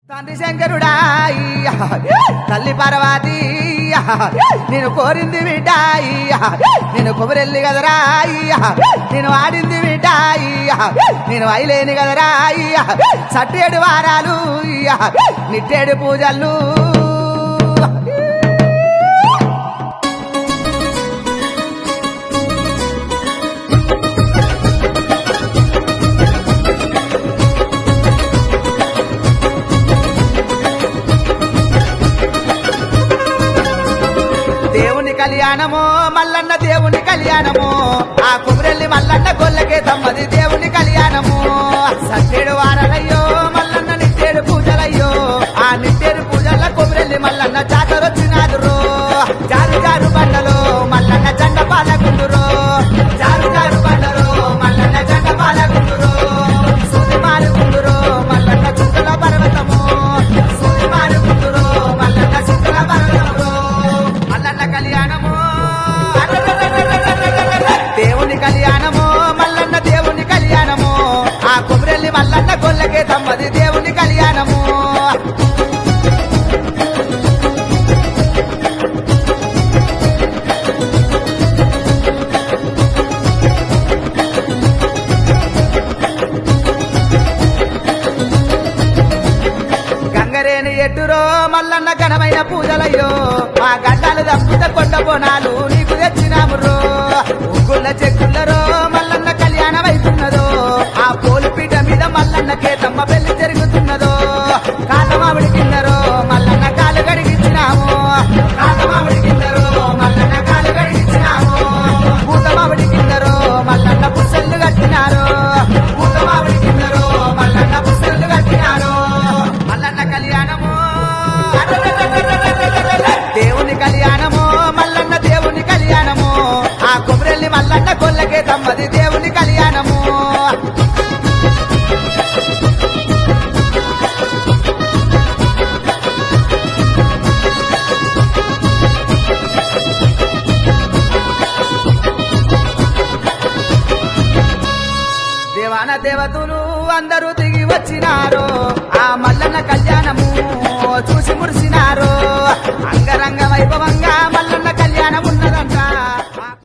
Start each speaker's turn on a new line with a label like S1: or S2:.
S1: తండ్రి శంకరుడా తల్లి పార్వతి నేను కోరింది విటాయి నేను కొబ్బరెల్లి కదరా నేను ఆడింది విటాయి నేను అయిలేని కదరా సట్టేడు వారాలు నిట్టేడు పూజలు దేవుని కళ్యాణమో మల్లన్న దేవుని కళ్యాణమో ఆ కుబరెల్లి మల్లన్న గొల్లకే తమ్మది దేవుని కళ్యాణము సట్టేడు వారాలయ్యో మల్లన్న నిట్టేడు పూజలయ్యో ఆ నిట్టేడు పూజల కుబరెల్లి మల్లన్న జాతరొచ్చినాదురో జారు జారు బండలో మల్లన్న జెండ పాలకుందురో జారు జారు బండలో మల్లన్న జెండ పాలకుందురో సూది మారుకుందురో మల్లన్న చుక్కల పర్వతము సూది మారుకుందురో మల్లన్న చుక్కల పర్వతము మల్లన్న కళ్యాణము దేవుని కళ్యాణము మల్లన్న దేవుని కళ్యాణము ఆ కొబ్బరెల్లి మల్లన్న గొల్లకే తమ్మది దేవుని కళ్యాణము గంగరేని ఎట్టురో మల్లన్న ఘనమైన పూజలయ్యో ఆ గడ్డాలు దప్పుత కొండ బోనాలు నీకు తెచ్చినామురో ఉగ్గుల చెక్కులరో మల్లన్న కళ్యాణం అవుతున్నదో ఆ పోలిపీట మీద మల్లన్న కేతమ్మ పెళ్లి జరుగుతున్నదో కాతమావిడి కిందరో మల్లన్న కాలు గడిగించినాము కాతమావిడి కిందరో మల్లన్న కాలు గడిగించినాము పూతమావిడి కిందరో మల్లన్న పుసళ్ళు కట్టినారు పూతమావిడి కిందరో మల్లన్న పుసళ్ళు కట్టినారు మల్లన్న కళ్యాణము దేవుని కళ్యాణము మల్లన్న దేవుని కళ్యాణము ఆ కొబ్బరెల్లి మల్లన్న గొల్లకే తమ్మది దేవుని కళ్యాణము దేవాన దేవతలు అందరూ దిగి వచ్చినారో